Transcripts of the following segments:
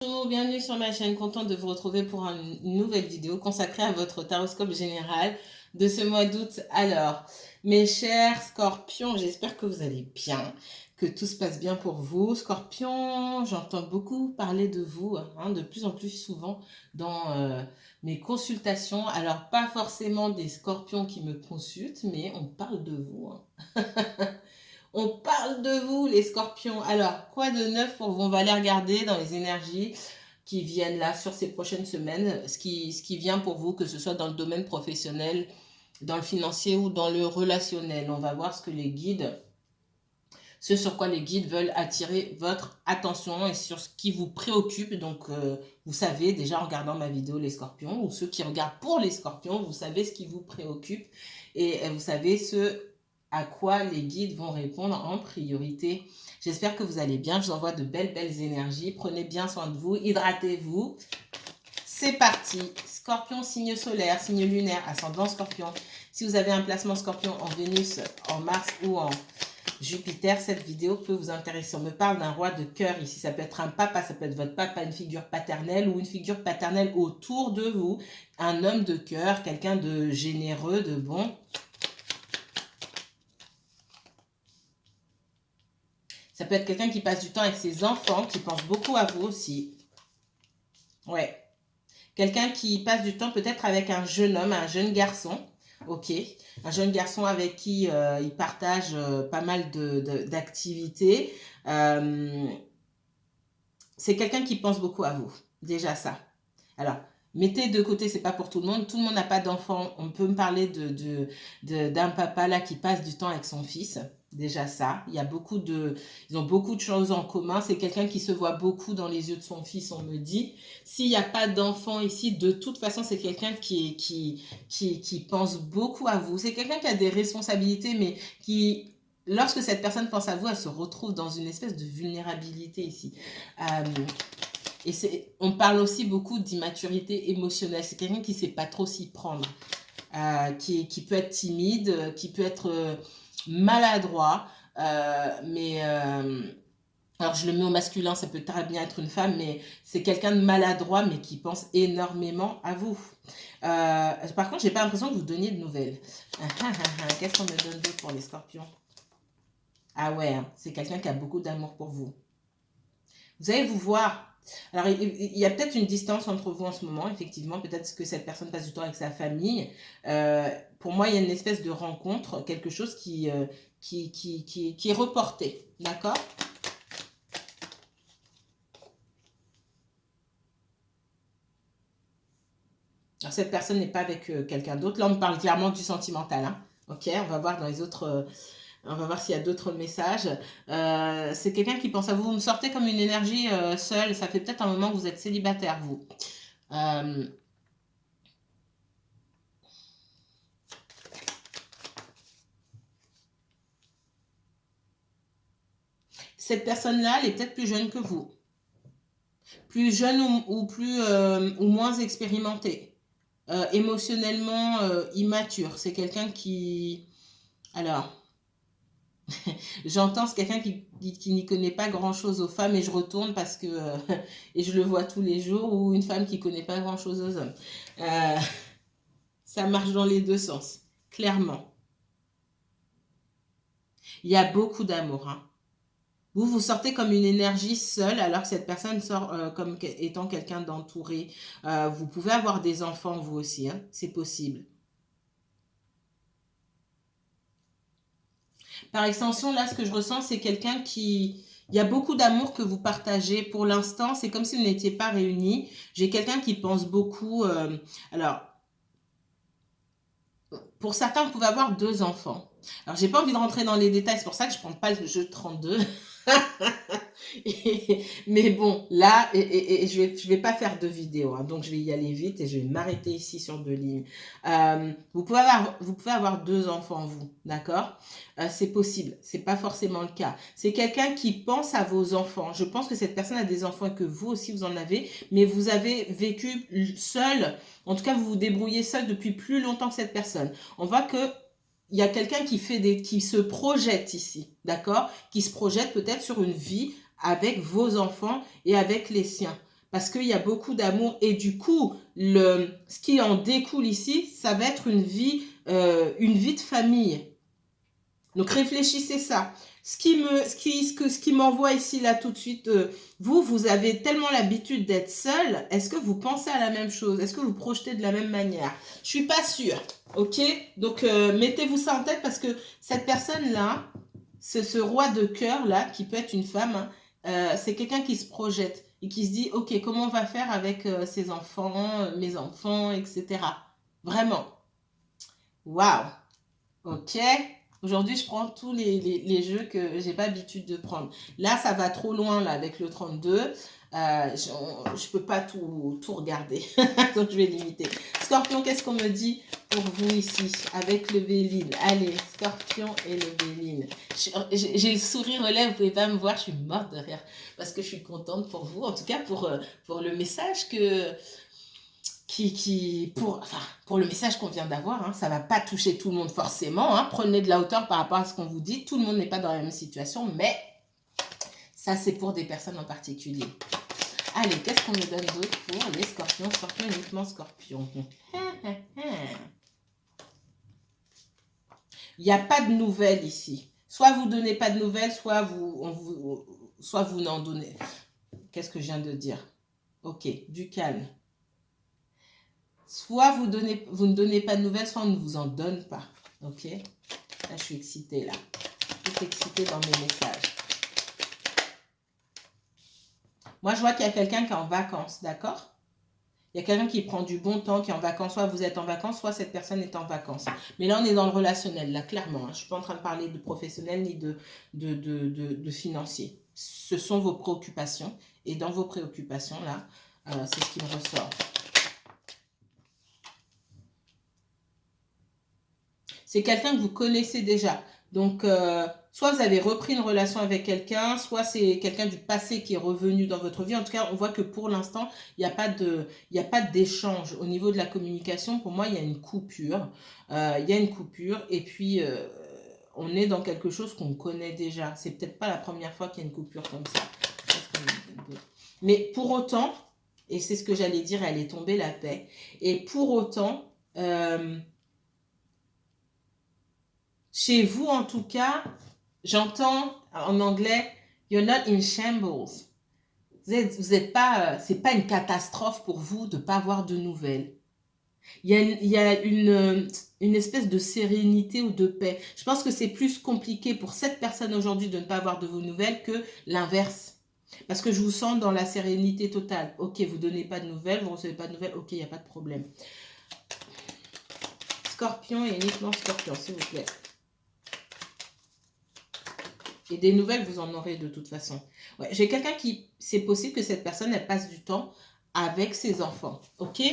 Bonjour, bienvenue sur ma chaîne, contente de vous retrouver pour une nouvelle vidéo consacrée à votre taroscope général de ce mois d'août. Alors, mes chers scorpions, j'espère que vous allez bien, que tout se passe bien pour vous. Scorpions, j'entends beaucoup parler de vous, de plus en plus souvent dans mes consultations. Alors, pas forcément des scorpions qui me consultent, mais on parle de vous. On parle de vous, les scorpions. Alors, quoi de neuf pour vous? On va aller regarder dans les énergies qui viennent là sur ces prochaines semaines, ce qui vient pour vous, que ce soit dans le domaine professionnel, dans le financier ou dans le relationnel. On va voir ce sur quoi les guides veulent attirer votre attention et sur ce qui vous préoccupe. Donc, vous savez déjà en regardant ma vidéo les scorpions, ou ceux qui regardent pour les scorpions, vous savez ce qui vous préoccupe et vous savez ce à quoi les guides vont répondre en priorité. J'espère que vous allez bien. Je vous envoie de belles énergies. Prenez bien soin de vous. Hydratez-vous. C'est parti. Scorpion, signe solaire, signe lunaire, ascendant scorpion. Si vous avez un placement scorpion en Vénus, en Mars ou en Jupiter, cette vidéo peut vous intéresser. On me parle d'un roi de cœur ici. Ça peut être un papa, ça peut être votre papa, une figure paternelle ou une figure paternelle autour de vous. Un homme de cœur, quelqu'un de généreux, de bon. Ça peut être quelqu'un qui passe du temps avec ses enfants, qui pense beaucoup à vous aussi. Ouais. Quelqu'un qui passe du temps peut-être avec un jeune homme, un jeune garçon. Ok. Un jeune garçon avec qui il partage pas mal d'activités. C'est quelqu'un qui pense beaucoup à vous. Déjà ça. Alors, mettez de côté, c'est pas pour tout le monde. Tout le monde n'a pas d'enfant. On peut me parler d'un papa là qui passe du temps avec son fils. Déjà ça. Ils ont beaucoup de choses en commun. C'est quelqu'un qui se voit beaucoup dans les yeux de son fils, on me dit. S'il n'y a pas d'enfant ici, de toute façon, c'est quelqu'un qui pense beaucoup à vous. C'est quelqu'un qui a des responsabilités, mais qui, lorsque cette personne pense à vous, elle se retrouve dans une espèce de vulnérabilité ici. On parle aussi beaucoup d'immaturité émotionnelle. C'est quelqu'un qui ne sait pas trop s'y prendre, qui peut être timide, qui peut être maladroit, alors je le mets au masculin, ça peut très bien être une femme, mais c'est quelqu'un de maladroit, mais qui pense énormément à vous. Par contre, j'ai pas l'impression que vous donniez de nouvelles. Qu'est-ce qu'on me donne d'autre pour les scorpions? Ah ouais, c'est quelqu'un qui a beaucoup d'amour pour vous. Vous allez vous voir. Alors, il y a peut-être une distance entre vous en ce moment, effectivement. Peut-être que cette personne passe du temps avec sa famille. Pour moi, il y a une espèce de rencontre, quelque chose qui est reporté. D'accord? Alors, cette personne n'est pas avec quelqu'un d'autre. Là, on me parle clairement du sentimental. Hein. Ok, on va voir dans les autres... on va voir s'il y a d'autres messages. C'est quelqu'un qui pense à vous. Vous me sortez comme une énergie seule. Ça fait peut-être un moment que vous êtes célibataire, vous. Cette personne-là, elle est peut-être plus jeune que vous. Plus jeune ou moins expérimentée. Émotionnellement immature. C'est quelqu'un qui... Alors... J'entends, c'est quelqu'un qui n'y connaît pas grand-chose aux femmes et je retourne parce que... et je le vois tous les jours, ou une femme qui ne connaît pas grand-chose aux hommes. Ça marche dans les deux sens, clairement. Il y a beaucoup d'amour. Hein. Vous sortez comme une énergie seule alors que cette personne sort comme étant quelqu'un d'entouré. Vous pouvez avoir des enfants vous aussi, hein, c'est possible. Par extension, là, ce que je ressens, c'est quelqu'un qui... Il y a beaucoup d'amour que vous partagez. Pour l'instant, c'est comme si vous n'étiez pas réunis. J'ai quelqu'un qui pense beaucoup... alors, pour certains, vous pouvez avoir 2 enfants. Alors, j'ai pas envie de rentrer dans les détails. C'est pour ça que je prends pas le jeu de 32. Mais bon, là, je vais pas faire de vidéo, hein, donc je vais y aller vite et je vais m'arrêter ici sur 2 lignes. Vous pouvez avoir 2 enfants, vous, d'accord? C'est possible, c'est pas forcément le cas. C'est quelqu'un qui pense à vos enfants. Je pense que cette personne a des enfants et que vous aussi vous en avez, mais vous avez vécu seul. En tout cas, vous vous débrouillez seul depuis plus longtemps que cette personne. On voit que il y a quelqu'un qui se projette ici, d'accord? Qui se projette peut-être sur une vie avec vos enfants et avec les siens. Parce qu'il y a beaucoup d'amour et du coup, ce qui en découle ici, ça va être une vie de famille. Donc réfléchissez ça. Ce qui m'envoie ici là tout de suite, vous avez tellement l'habitude d'être seul. Est-ce que vous pensez à la même chose? Est-ce que vous projetez de la même manière? Je suis pas sûre. Ok? Donc mettez-vous ça en tête parce que cette personne-là, ce roi de cœur là, qui peut être une femme, hein, c'est quelqu'un qui se projette et qui se dit, ok, comment on va faire avec ses enfants, mes enfants, etc. Vraiment. Waouh. Ok. Aujourd'hui, je prends tous les jeux que j'ai pas l'habitude de prendre. Là, ça va trop loin là avec le 32. Je peux pas tout regarder. Donc, je vais limiter. Scorpion, qu'est-ce qu'on me dit pour vous ici avec le Véline? Allez, Scorpion et le Véline. J'ai le sourire aux lèvres, vous pouvez pas me voir, je suis morte de rire parce que je suis contente pour vous. En tout cas, pour le message pour le message qu'on vient d'avoir, hein, ça ne va pas toucher tout le monde forcément. Hein, prenez de la hauteur par rapport à ce qu'on vous dit. Tout le monde n'est pas dans la même situation, mais ça, c'est pour des personnes en particulier. Allez, qu'est-ce qu'on me donne d'autre pour les scorpions? Scorpion, uniquement scorpion. Il n'y a pas de nouvelles ici. Soit vous ne donnez pas de nouvelles, soit vous n'en donnez. Qu'est-ce que je viens de dire? Ok, du calme. Soit vous ne donnez pas de nouvelles, soit on ne vous en donne pas. Ok? Là, je suis excitée, là. Je suis excitée dans mes messages. Moi, je vois qu'il y a quelqu'un qui est en vacances, d'accord? Il y a quelqu'un qui prend du bon temps, qui est en vacances. Soit vous êtes en vacances, soit cette personne est en vacances. Mais là, on est dans le relationnel, là, clairement. Hein. Je ne suis pas en train de parler de professionnel ni de financier. Ce sont vos préoccupations. Et dans vos préoccupations, là, c'est ce qui me ressort. C'est quelqu'un que vous connaissez déjà. Donc, soit vous avez repris une relation avec quelqu'un, soit c'est quelqu'un du passé qui est revenu dans votre vie. En tout cas, on voit que pour l'instant, il n'y a pas d'échange. Au niveau de la communication, pour moi, il y a une coupure. Il y a une coupure et puis on est dans quelque chose qu'on connaît déjà. C'est peut-être pas la première fois qu'il y a une coupure comme ça. Mais pour autant, et c'est ce que j'allais dire, elle est tombée la paix. Et pour autant... chez vous, en tout cas, j'entends en anglais, you're not in shambles. Vous êtes pas, c'est pas une catastrophe pour vous de ne pas avoir de nouvelles. Il y a une espèce de sérénité ou de paix. Je pense que c'est plus compliqué pour cette personne aujourd'hui de ne pas avoir de vos nouvelles que l'inverse. Parce que je vous sens dans la sérénité totale. Ok, vous ne donnez pas de nouvelles, vous ne recevez pas de nouvelles, ok, il n'y a pas de problème. Scorpion et uniquement scorpion, s'il vous plaît. Et des nouvelles, vous en aurez de toute façon. Ouais, j'ai quelqu'un qui, c'est possible que cette personne, elle passe du temps avec ses enfants. Ok?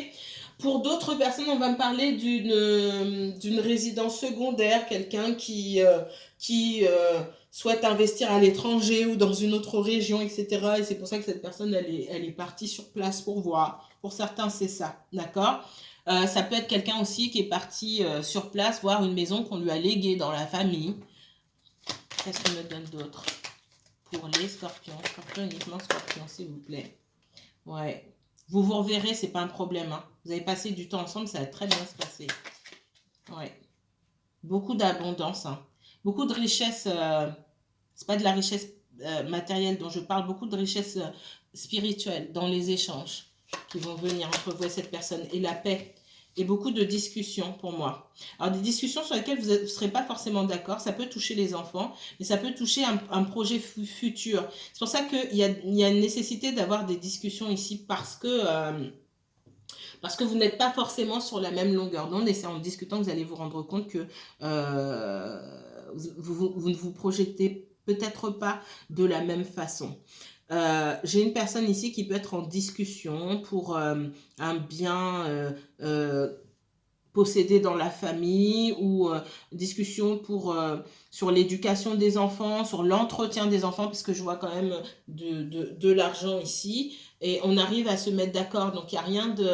Pour d'autres personnes, on va me parler d'une résidence secondaire, quelqu'un qui souhaite investir à l'étranger ou dans une autre région, etc. Et c'est pour ça que cette personne, elle est partie sur place pour voir. Pour certains, c'est ça. D'accord? Ça peut être quelqu'un aussi qui est parti sur place voir une maison qu'on lui a léguée dans la famille. Qu'est-ce qu'on me donne d'autre pour les scorpions? Scorpion, uniquement scorpion, s'il vous plaît. Ouais. Vous vous reverrez, c'est pas un problème. Hein. Vous avez passé du temps ensemble, ça va très bien se passer. Ouais. Beaucoup d'abondance. Hein. Beaucoup de richesse. C'est pas de la richesse matérielle dont je parle, beaucoup de richesse spirituelle dans les échanges qui vont venir entre vous et cette personne. Et la paix. Et beaucoup de discussions pour moi. Alors, des discussions sur lesquelles vous ne serez pas forcément d'accord. Ça peut toucher les enfants, mais ça peut toucher un projet futur. C'est pour ça qu'il y a une nécessité d'avoir des discussions ici parce que vous n'êtes pas forcément sur la même longueur d'onde. Et c'est en discutant que vous allez vous rendre compte que vous ne vous projetez peut-être pas de la même façon. J'ai une personne ici qui peut être en discussion pour un bien possédé dans la famille ou discussion sur l'éducation des enfants, sur l'entretien des enfants, parce que je vois quand même de l'argent ici et on arrive à se mettre d'accord. Donc, il n'y a rien de...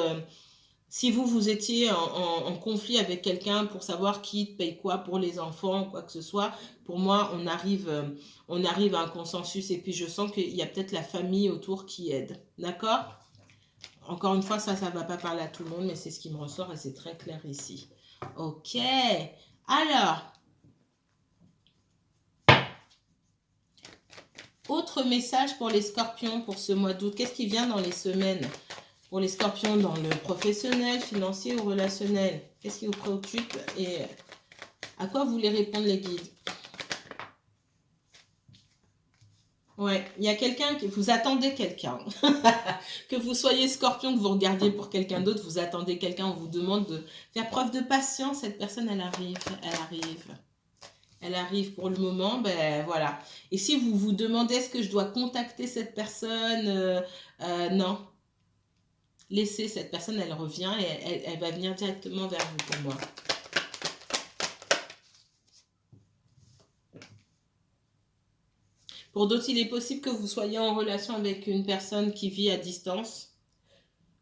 Si vous étiez en conflit avec quelqu'un pour savoir qui paye quoi pour les enfants, quoi que ce soit, pour moi, on arrive à un consensus. Et puis, je sens qu'il y a peut-être la famille autour qui aide. D'accord? Encore une fois, ça ne va pas parler à tout le monde, mais c'est ce qui me ressort et c'est très clair ici. Ok. Alors, autre message pour les scorpions pour ce mois d'août. Qu'est-ce qui vient dans les semaines pour les scorpions dans le professionnel, financier ou relationnel? Qu'est-ce qui vous préoccupe et à quoi vous voulez répondre les guides? Ouais, il y a quelqu'un que vous attendez quelqu'un. Que vous soyez scorpion, que vous regardiez pour quelqu'un d'autre, vous attendez quelqu'un, on vous demande de faire preuve de patience. Cette personne, elle arrive, elle arrive. Elle arrive pour le moment, ben voilà. Et si vous vous demandez est-ce que je dois contacter cette personne, non. Laissez cette personne, elle revient et elle va venir directement vers vous pour moi. Pour d'autres, il est possible que vous soyez en relation avec une personne qui vit à distance.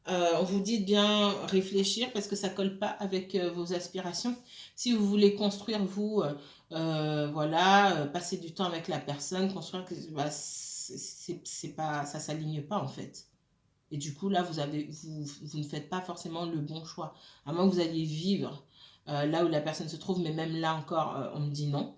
On vous dit de bien réfléchir parce que ça ne colle pas avec vos aspirations. Si vous voulez construire, vous, voilà, passer du temps avec la personne, construire, bah, c'est pas, ça ne s'aligne pas en fait. Et du coup, là, vous ne faites pas forcément le bon choix. À moins que vous alliez vivre là où la personne se trouve, mais même là encore, on me dit non.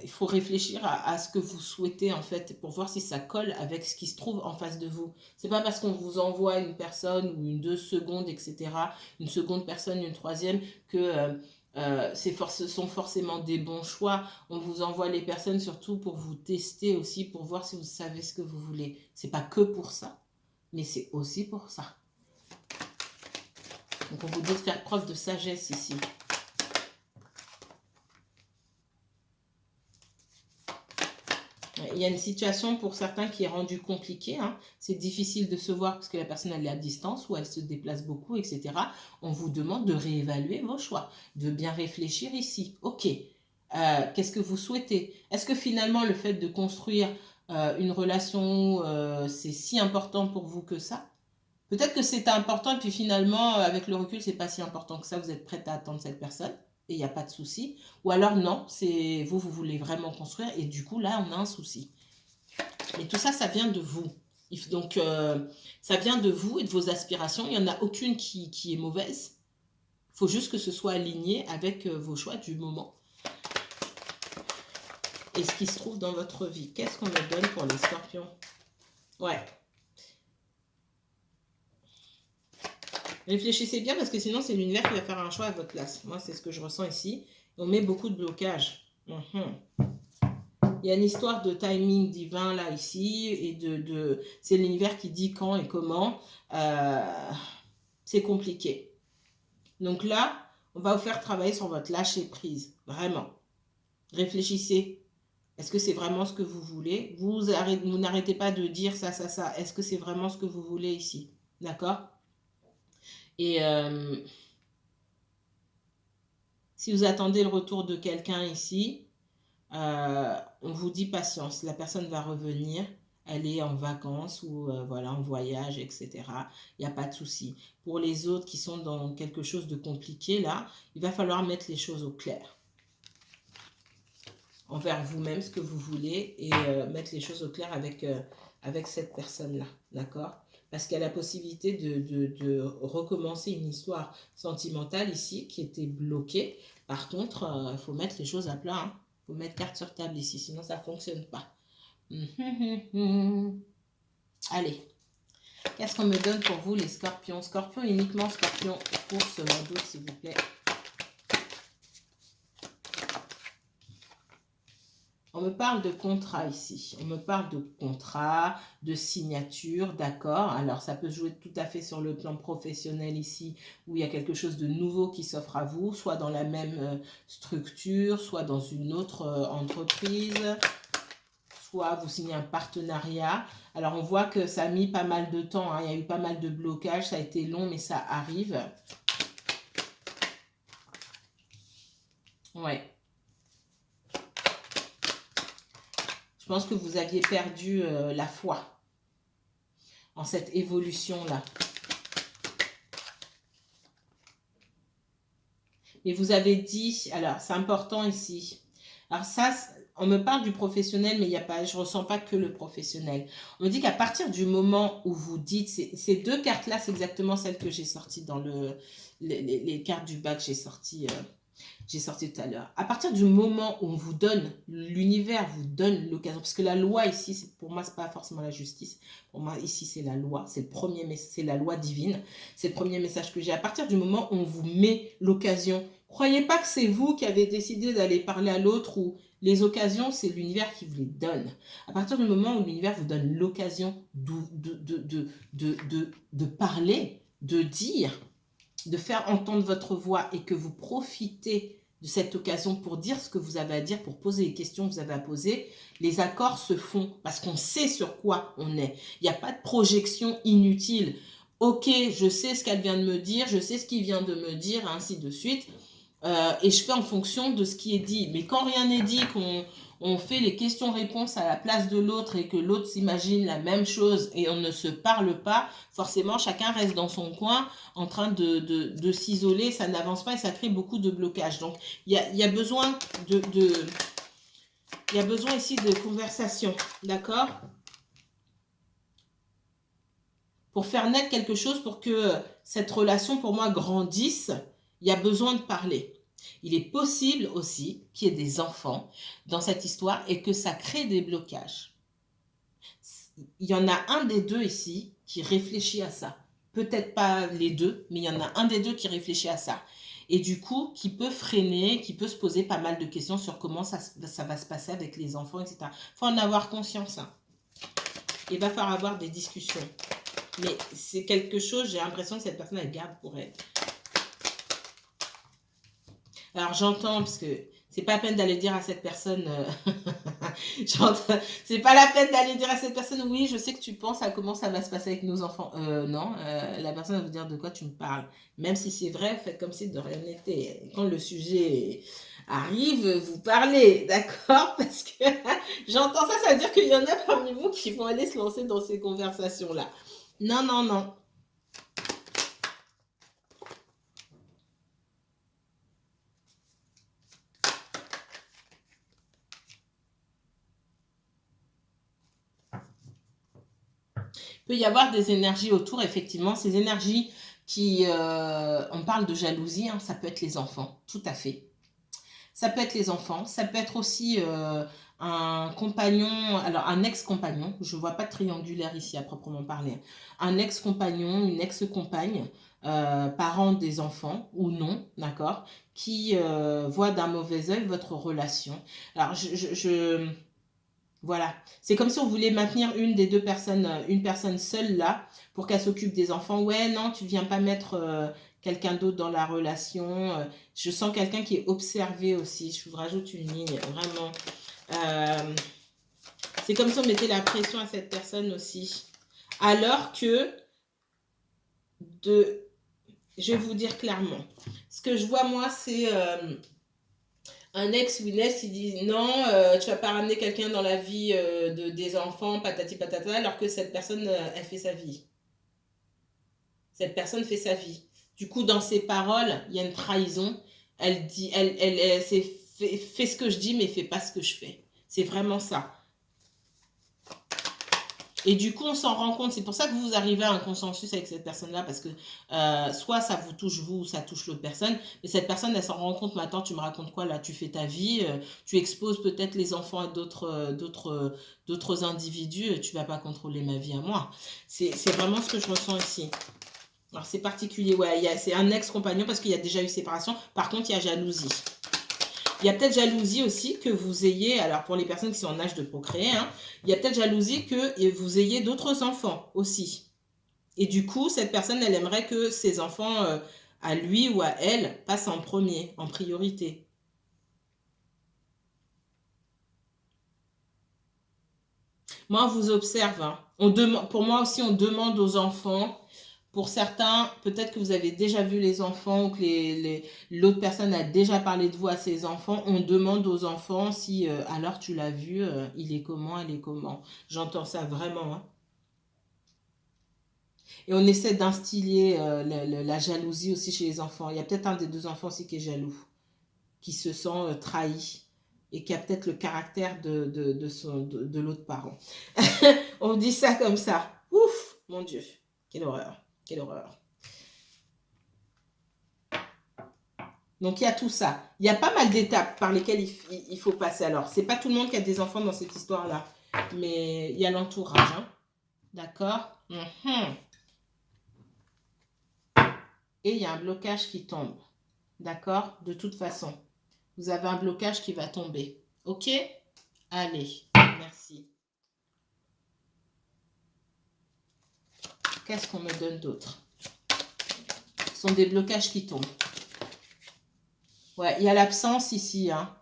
Il faut réfléchir à ce que vous souhaitez en fait pour voir si ça colle avec ce qui se trouve en face de vous. C'est pas parce qu'on vous envoie une personne ou une 2 secondes, etc., une seconde personne, une troisième, que ce sont forcément des bons choix. On vous envoie les personnes surtout pour vous tester aussi, pour voir si vous savez ce que vous voulez. C'est pas que pour ça, mais c'est aussi pour ça. Donc on vous dit de faire preuve de sagesse ici. Il y a une situation pour certains qui est rendue compliquée. Hein. C'est difficile de se voir parce que la personne elle est à distance ou elle se déplace beaucoup, etc. On vous demande de réévaluer vos choix, de bien réfléchir ici. Ok, qu'est-ce que vous souhaitez? Est-ce que finalement le fait de construire une relation, c'est si important pour vous que ça? Peut-être que c'est important et puis finalement, avec le recul, c'est pas si important que ça. Vous êtes prête à attendre cette personne et il n'y a pas de souci. Ou alors non, c'est vous voulez vraiment construire et du coup là, on a un souci. Mais tout ça, ça vient de vous. Donc, ça vient de vous et de vos aspirations. Il n'y en a aucune qui est mauvaise. Il faut juste que ce soit aligné avec vos choix du moment. Et ce qui se trouve dans votre vie. Qu'est-ce qu'on me donne pour les scorpions? Ouais. Réfléchissez bien parce que sinon, c'est l'univers qui va faire un choix à votre place. Moi, c'est ce que je ressens ici. On met beaucoup de blocages. Il y a une histoire de timing divin là, ici. Et c'est l'univers qui dit quand et comment. C'est compliqué. Donc là, on va vous faire travailler sur votre lâcher prise. Vraiment. Réfléchissez. Est-ce que c'est vraiment ce que vous voulez? Vous n'arrêtez pas de dire ça, ça, ça. Est-ce que c'est vraiment ce que vous voulez ici? D'accord? Et si vous attendez le retour de quelqu'un ici, on vous dit patience. La personne va revenir. Elle est en vacances ou voilà, en voyage, etc. Il n'y a pas de souci. Pour les autres qui sont dans quelque chose de compliqué, là, il va falloir mettre les choses au clair. Envers vous-même, ce que vous voulez, et mettre les choses au clair avec cette personne-là. D'accord? Parce qu'il y a la possibilité de recommencer une histoire sentimentale ici qui était bloquée. Par contre, il faut mettre les choses à plat. Hein. Il faut mettre carte sur table ici, sinon ça ne fonctionne pas. Allez, qu'est-ce qu'on me donne pour vous les scorpions? Scorpions, uniquement scorpions pour ce mois d'août, s'il vous plaît. On me parle de contrat ici. On me parle de contrat, de signature, d'accord. Alors, ça peut jouer tout à fait sur le plan professionnel ici, où il y a quelque chose de nouveau qui s'offre à vous, soit dans la même structure, soit dans une autre entreprise, soit vous signez un partenariat. Alors, on voit que ça a mis pas mal de temps. Hein. Il y a eu pas mal de blocages. Ça a été long, mais ça arrive. Ouais. Je pense que vous aviez perdu la foi en cette évolution-là. Et vous avez dit, alors c'est important ici. Alors ça, On me parle du professionnel, mais il y a pas, je ne ressens pas que le professionnel. On me dit qu'à partir du moment où vous dites, ces deux cartes-là, c'est exactement celles que j'ai sorties dans les cartes du bac, j'ai sorti tout à l'heure. À partir du moment où on vous donne, l'univers vous donne l'occasion, parce que la loi ici, pour moi, c'est pas forcément la justice. Pour moi, ici, c'est la loi. C'est le premier, c'est la loi divine. C'est le premier message que j'ai. À partir du moment où on vous met l'occasion, croyez pas que c'est vous qui avez décidé d'aller parler à l'autre ou les occasions, c'est l'univers qui vous les donne. À partir du moment où l'univers vous donne l'occasion de parler, de dire, de faire entendre votre voix et que vous profitez de cette occasion pour dire ce que vous avez à dire, pour poser les questions que vous avez à poser, les accords se font parce qu'on sait sur quoi on est. Il n'y a pas de projection inutile. Ok, je sais ce qu'elle vient de me dire, je sais ce qu'il vient de me dire, ainsi de suite. Et je fais en fonction de ce qui est dit. Mais quand rien n'est dit, qu'on fait les questions-réponses à la place de l'autre et que l'autre s'imagine la même chose et on ne se parle pas, forcément chacun reste dans son coin en train de s'isoler, ça n'avance pas et ça crée beaucoup de blocages. Donc il y a besoin il y a besoin ici de conversation, d'accord? Pour faire naître quelque chose, pour que cette relation pour moi grandisse, il y a besoin de parler. Il est possible aussi qu'il y ait des enfants dans cette histoire et que ça crée des blocages. Il y en a un des deux ici qui réfléchit à ça. Peut-être pas les deux, mais il y en a un des deux qui réfléchit à ça. Et du coup, qui peut freiner, qui peut se poser pas mal de questions sur comment ça va se passer avec les enfants, etc. Il faut en avoir conscience. Hein. Il va falloir avoir des discussions. Mais c'est quelque chose, j'ai l'impression que cette personne, elle garde pour elle. Alors j'entends, parce que c'est pas la peine d'aller dire à cette personne, c'est pas la peine d'aller dire à cette personne, oui, je sais que tu penses à comment ça va se passer avec nos enfants. Non, la personne va vous dire de quoi tu me parles. Même si c'est vrai, faites comme si de rien n'était. Quand le sujet arrive, vous parlez, d'accord? Parce que j'entends ça, ça veut dire qu'il y en a parmi vous qui vont aller se lancer dans ces conversations-là. Non, non, non. Il peut y avoir des énergies autour, effectivement, ces énergies qui, on parle de jalousie, hein, ça peut être les enfants, tout à fait. Ça peut être les enfants, ça peut être aussi un compagnon, alors un ex-compagnon, je ne vois pas de triangulaire ici à proprement parler, un ex-compagnon, une ex-compagne, parent des enfants ou non, d'accord, qui voit d'un mauvais œil votre relation. Alors, voilà. C'est comme si on voulait maintenir une des deux personnes, une personne seule là, pour qu'elle s'occupe des enfants. Ouais, non, tu viens pas mettre quelqu'un d'autre dans la relation. Je sens quelqu'un qui est observé aussi. Je vous rajoute une ligne, vraiment. C'est comme si on mettait la pression à cette personne aussi. Alors que, je vais vous dire clairement, ce que je vois moi, c'est un ex ou une ex qui dit non, tu vas pas ramener quelqu'un dans la vie des enfants, patati patata, alors que cette personne, elle fait sa vie. Cette personne fait sa vie. Du coup, dans ses paroles, il y a une trahison. Elle dit, elle fait ce que je dis, mais fait pas ce que je fais. C'est vraiment ça. Et du coup, on s'en rend compte. C'est pour ça que vous arrivez à un consensus avec cette personne-là, parce que soit ça vous touche vous, ou ça touche l'autre personne. Mais cette personne, elle s'en rend compte. Maintenant, tu me racontes quoi là? Tu fais ta vie, tu exposes peut-être les enfants à d'autres individus. Tu vas pas contrôler ma vie à moi. C'est vraiment ce que je ressens ici. Alors, c'est particulier. Ouais, c'est un ex-compagnon parce qu'il y a déjà eu séparation. Par contre, il y a jalousie. Il y a peut-être jalousie aussi que vous ayez, alors pour les personnes qui sont en âge de procréer, hein, il y a peut-être jalousie que vous ayez d'autres enfants aussi. Et du coup, cette personne, elle aimerait que ses enfants, à lui ou à elle, passent en premier, en priorité. Moi, on vous observe. Hein. Pour moi aussi, on demande aux enfants. Pour certains, peut-être que vous avez déjà vu les enfants ou que l'autre personne a déjà parlé de vous à ses enfants. On demande aux enfants si, alors tu l'as vu, il est comment, elle est comment. J'entends ça vraiment. Hein. Et on essaie d'instiller la jalousie aussi chez les enfants. Il y a peut-être un des deux enfants aussi qui est jaloux, qui se sent trahi. et qui a peut-être le caractère de l'autre parent. On dit ça comme ça. Ouf, mon Dieu, quelle horreur, quelle horreur. Donc, il y a tout ça. Il y a pas mal d'étapes par lesquelles il faut passer. Alors, c'est pas tout le monde qui a des enfants dans cette histoire-là, mais il y a l'entourage. Hein. D'accord. Et il y a un blocage qui tombe. D'accord. De toute façon, vous avez un blocage qui va tomber. OK? Allez, merci. Qu'est-ce qu'on me donne d'autre? Ce sont des blocages qui tombent. Ouais, il y a l'absence ici. Hein.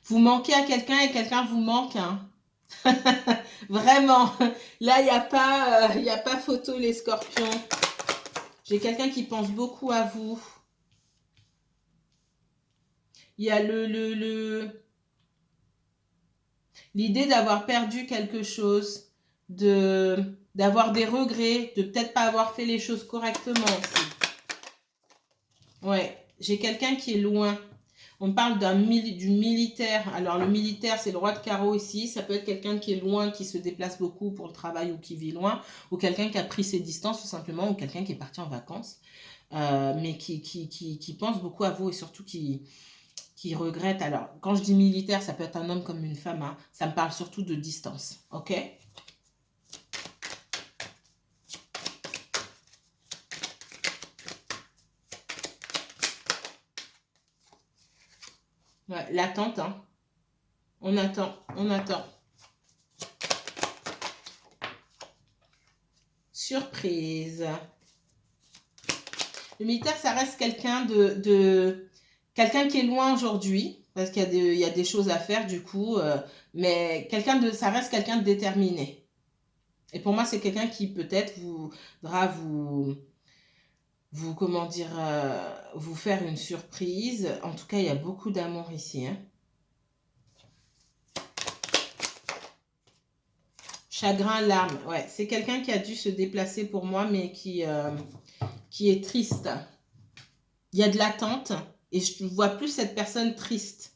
Vous manquez à quelqu'un et quelqu'un vous manque. Hein. Vraiment. Là, il n'y a pas photo, les scorpions. J'ai quelqu'un qui pense beaucoup à vous. Il y a l'idée d'avoir perdu quelque chose, d'avoir des regrets, de peut-être pas avoir fait les choses correctement aussi. Ouais, j'ai quelqu'un qui est loin. On parle du militaire. Alors, le militaire, c'est le roi de carreau ici. Ça peut être quelqu'un qui est loin, qui se déplace beaucoup pour le travail ou qui vit loin, ou quelqu'un qui a pris ses distances tout simplement, ou quelqu'un qui est parti en vacances, mais qui pense beaucoup à vous et surtout qui regrette. Alors, quand je dis militaire, ça peut être un homme comme une femme. Hein. Ça me parle surtout de distance. OK? Ouais, l'attente. Hein. On attend, on attend. Surprise. Le militaire, ça reste quelqu'un quelqu'un qui est loin aujourd'hui, parce qu'il y a des choses à faire du coup, mais ça reste quelqu'un de déterminé. Et pour moi, c'est quelqu'un qui peut-être voudra comment dire, vous faire une surprise. En tout cas, il y a beaucoup d'amour ici. Hein. Chagrin, larmes. Ouais, c'est quelqu'un qui a dû se déplacer pour moi, mais qui est triste. Il y a de l'attente et je ne vois plus cette personne triste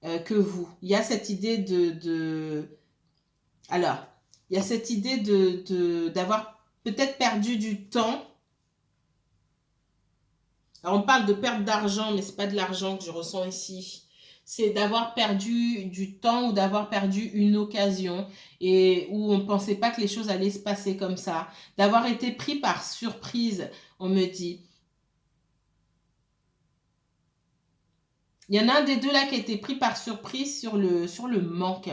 que vous. Il y a cette idée Alors, il y a cette idée d'avoir peut-être perdu du temps. Alors, on parle de perte d'argent, mais ce n'est pas de l'argent que je ressens ici. C'est d'avoir perdu du temps ou d'avoir perdu une occasion et où on ne pensait pas que les choses allaient se passer comme ça. D'avoir été pris par surprise, on me dit. Il y en a un des deux là qui a été pris par surprise sur le manque.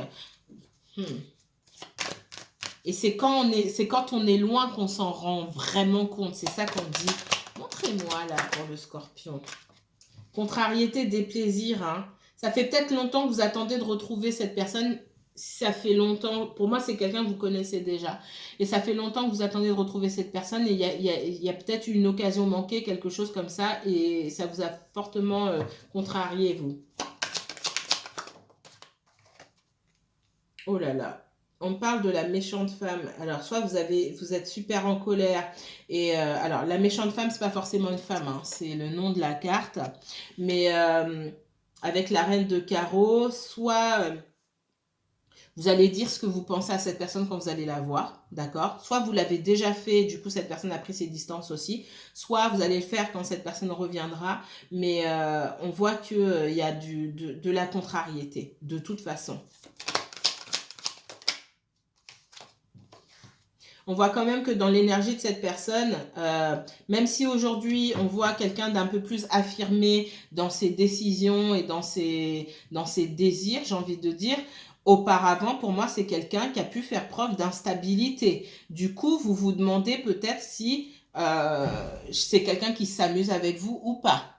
Et c'est quand on est loin qu'on s'en rend vraiment compte. C'est ça qu'on dit. Montrez-moi là pour le scorpion. Contrariété, déplaisir. Hein. Ça fait peut-être longtemps que vous attendez de retrouver cette personne. Ça fait longtemps. Pour moi, c'est quelqu'un que vous connaissez déjà. Et ça fait longtemps que vous attendez de retrouver cette personne. Et il y a peut-être une occasion manquée, quelque chose comme ça. Et ça vous a fortement contrarié, vous. Oh là là. On parle de la méchante femme. Alors, soit vous êtes super en colère. Et alors, la méchante femme, c'est pas forcément une femme. Hein, c'est le nom de la carte. Mais avec la reine de carreau, soit vous allez dire ce que vous pensez à cette personne quand vous allez la voir. D'accord? Soit vous l'avez déjà fait, du coup, cette personne a pris ses distances aussi. Soit vous allez le faire quand cette personne reviendra. Mais on voit qu'il y a de la contrariété, de toute façon. On voit quand même que dans l'énergie de cette personne, même si aujourd'hui on voit quelqu'un d'un peu plus affirmé dans ses décisions et dans ses désirs, j'ai envie de dire, auparavant, pour moi, c'est quelqu'un qui a pu faire preuve d'instabilité. Du coup, vous vous demandez peut-être si c'est quelqu'un qui s'amuse avec vous ou pas.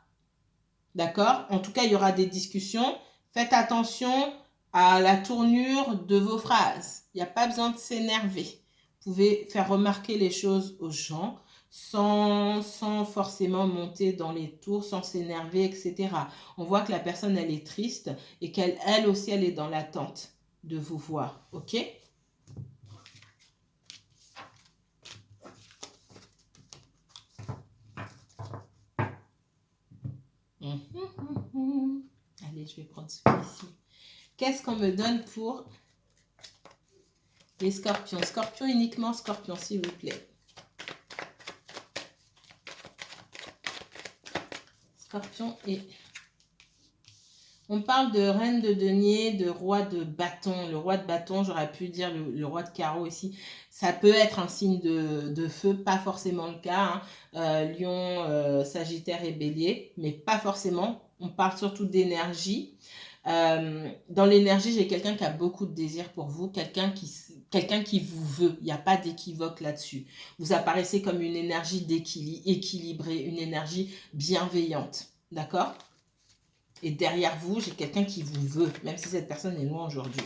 D'accord? En tout cas, il y aura des discussions. Faites attention à la tournure de vos phrases. Il n'y a pas besoin de s'énerver. Vous pouvez faire remarquer les choses aux gens sans forcément monter dans les tours, sans s'énerver, etc. On voit que la personne, elle est triste et qu'elle aussi, elle est dans l'attente de vous voir. OK? Allez, je vais prendre celui-ci. Qu'est-ce qu'on me donne pour les scorpions? Scorpion uniquement, scorpion, s'il vous plaît. Scorpion et... On parle de reine de denier, de roi de bâton. Le roi de bâton, j'aurais pu dire le roi de carreau ici. Ça peut être un signe de feu, pas forcément le cas. Hein. Lion, Sagittaire et Bélier, mais pas forcément. On parle surtout d'énergie. Dans l'énergie, j'ai quelqu'un qui a beaucoup de désir pour vous, quelqu'un qui vous veut. Il n'y a pas d'équivoque là-dessus. Vous apparaissez comme une énergie équilibrée, une énergie bienveillante. D'accord ? Et derrière vous, j'ai quelqu'un qui vous veut, même si cette personne est loin aujourd'hui.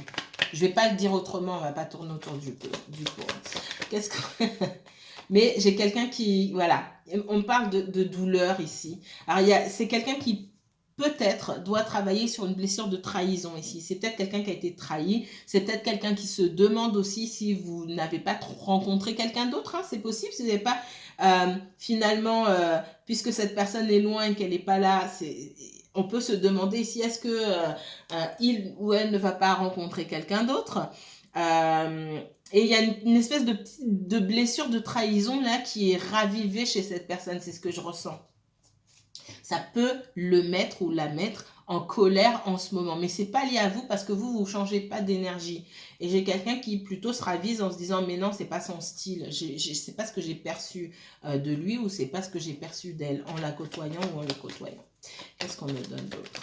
Je ne vais pas le dire autrement, on ne va pas tourner autour du pot. Qu'est-ce que... Mais j'ai quelqu'un qui... Voilà, on parle de douleur ici. Alors, c'est quelqu'un qui peut-être doit travailler sur une blessure de trahison ici. C'est peut-être quelqu'un qui a été trahi. C'est peut-être quelqu'un qui se demande aussi si vous n'avez pas rencontré quelqu'un d'autre. Hein. C'est possible si vous n'avez pas... finalement, puisque cette personne est loin et qu'elle n'est pas là, on peut se demander si est-ce que il ou elle ne va pas rencontrer quelqu'un d'autre. Et il y a une espèce de blessure de trahison là qui est ravivée chez cette personne. C'est ce que je ressens. Ça peut le mettre ou la mettre en colère en ce moment. Mais ce n'est pas lié à vous parce que vous ne changez pas d'énergie. Et j'ai quelqu'un qui plutôt se ravise en se disant « Mais non, ce n'est pas son style. C'est pas ce que j'ai perçu de lui ou ce n'est pas ce que j'ai perçu d'elle en la côtoyant ou en le côtoyant. » Qu'est-ce qu'on me donne d'autre?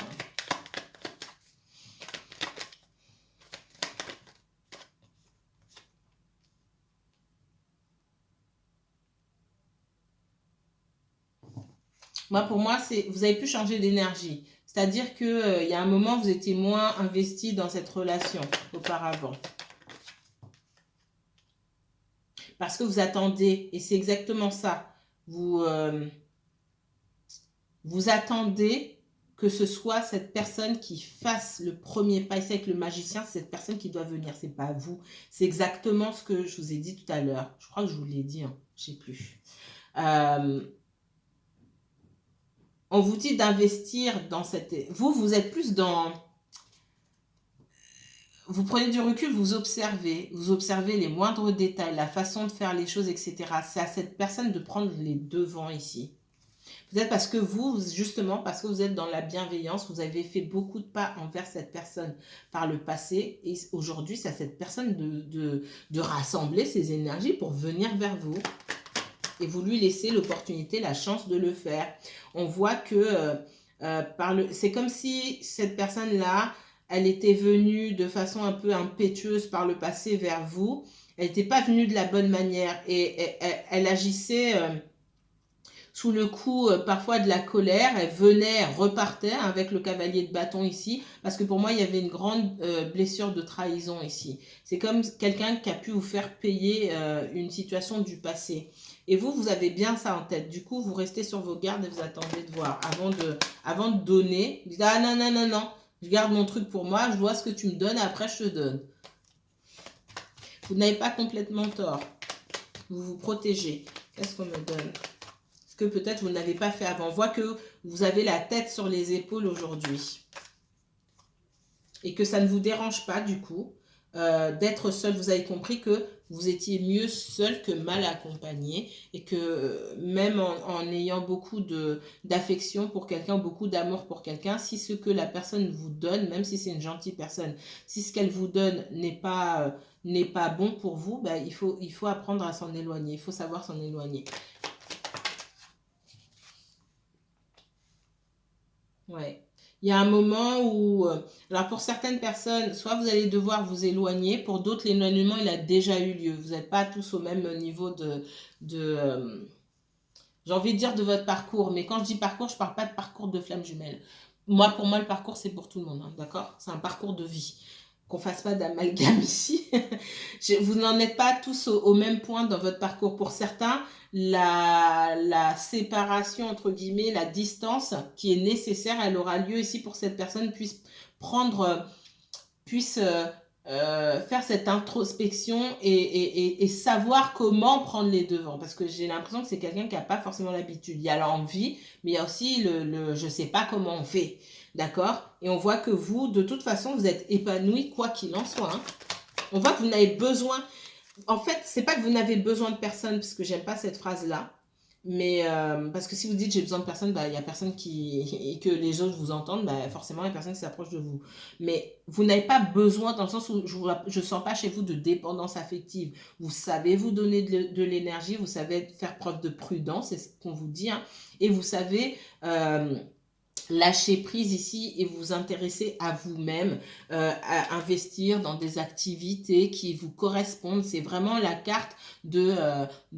Pour moi, vous avez pu changer d'énergie. C'est-à-dire qu'il y a un moment, vous étiez moins investi dans cette relation auparavant. Parce que vous attendez, et c'est exactement ça. Vous attendez que ce soit cette personne qui fasse le premier pas. Ici, avec le magicien, c'est cette personne qui doit venir. Ce n'est pas vous. C'est exactement ce que je vous ai dit tout à l'heure. Je crois que je vous l'ai dit, hein. Je ne sais plus. On vous dit d'investir dans cette... Vous êtes plus dans... Vous prenez du recul, vous observez les moindres détails, la façon de faire les choses, etc. C'est à cette personne de prendre les devants ici. Peut-être parce que justement, parce que vous êtes dans la bienveillance, vous avez fait beaucoup de pas envers cette personne par le passé. Et aujourd'hui, c'est à cette personne de rassembler ses énergies pour venir vers vous. Et vous lui laissez l'opportunité, la chance de le faire. On voit que c'est comme si cette personne-là, elle était venue de façon un peu impétueuse par le passé vers vous. Elle n'était pas venue de la bonne manière et elle agissait sous le coup parfois de la colère. Elle venait, elle repartait avec le cavalier de bâton ici parce que pour moi, il y avait une grande blessure de trahison ici. C'est comme quelqu'un qui a pu vous faire payer une situation du passé. Et vous avez bien ça en tête. Du coup, vous restez sur vos gardes et vous attendez de voir. Avant de donner, vous dites « Ah non, non, non, non, je garde mon truc pour moi, je vois ce que tu me donnes et après je te donne. » Vous n'avez pas complètement tort. Vous vous protégez. Qu'est-ce qu'on me donne? Ce que peut-être vous n'avez pas fait avant. On voit que vous avez la tête sur les épaules aujourd'hui. Et que ça ne vous dérange pas du coup d'être seul. Vous avez compris que vous étiez mieux seul que mal accompagné et que même en ayant beaucoup d'affection pour quelqu'un, beaucoup d'amour pour quelqu'un, si ce que la personne vous donne, même si c'est une gentille personne, si ce qu'elle vous donne n'est pas bon pour vous, il faut apprendre à s'en éloigner, il faut savoir s'en éloigner. Ouais. Il y a un moment où, alors pour certaines personnes, soit vous allez devoir vous éloigner, pour d'autres, l'éloignement, il a déjà eu lieu. Vous n'êtes pas tous au même niveau j'ai envie de dire de votre parcours, mais quand je dis parcours, je ne parle pas de parcours de flamme jumelle. Pour moi, le parcours, c'est pour tout le monde, hein, d'accord? C'est un parcours de vie. Qu'on ne fasse pas d'amalgame ici. Vous n'en êtes pas tous au même point dans votre parcours. Pour certains, la séparation, entre guillemets, la distance qui est nécessaire, elle aura lieu ici pour que cette personne puisse faire cette introspection et savoir comment prendre les devants. Parce que j'ai l'impression que c'est quelqu'un qui n'a pas forcément l'habitude. Il y a l'envie, mais il y a aussi je ne sais pas comment on fait. D'accord? Et on voit que vous, de toute façon, vous êtes épanoui quoi qu'il en soit. Hein. On voit que vous n'avez besoin... En fait, c'est pas que vous n'avez besoin de personne, parce que j'aime pas cette phrase-là. Mais parce que si vous dites j'ai besoin de personne, bah, il n'y a personne et que les autres vous entendent, bah, forcément il y a personne qui s'approche de vous. Mais vous n'avez pas besoin, dans le sens où je ne sens pas chez vous de dépendance affective. Vous savez vous donner de l'énergie, vous savez faire preuve de prudence, c'est ce qu'on vous dit. Hein, et vous savez lâcher prise ici et vous intéresser à vous-même, à investir dans des activités qui vous correspondent. C'est vraiment la carte de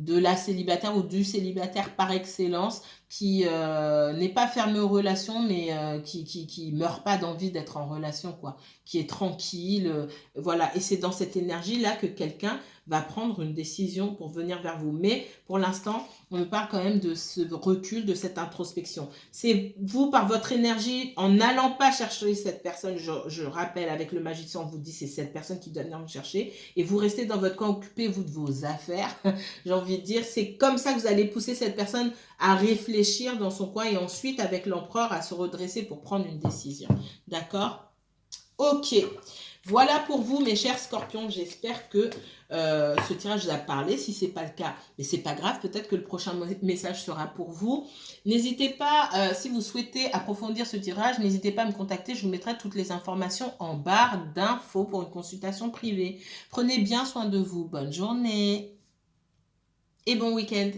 la célibataire ou du célibataire par excellence qui n'est pas fermé aux relations, mais qui meurt pas d'envie d'être en relation, quoi, qui est tranquille. Voilà, et c'est dans cette énergie-là que quelqu'un va prendre une décision pour venir vers vous. Mais pour l'instant, on me parle quand même de ce recul, de cette introspection. C'est vous, par votre énergie, en n'allant pas chercher cette personne, je rappelle, avec le magicien, on vous dit c'est cette personne qui doit venir vous chercher, et vous restez dans votre coin, occupez-vous de vos affaires. J'ai envie de dire, c'est comme ça que vous allez pousser cette personne à réfléchir dans son coin, et ensuite, avec l'empereur, à se redresser pour prendre une décision. D'accord ? Ok. Voilà pour vous, mes chers scorpions. J'espère que ce tirage vous a parlé. Si ce n'est pas le cas, mais c'est pas grave. Peut-être que le prochain message sera pour vous. N'hésitez pas, si vous souhaitez approfondir ce tirage, n'hésitez pas à me contacter. Je vous mettrai toutes les informations en barre d'infos pour une consultation privée. Prenez bien soin de vous. Bonne journée et bon week-end.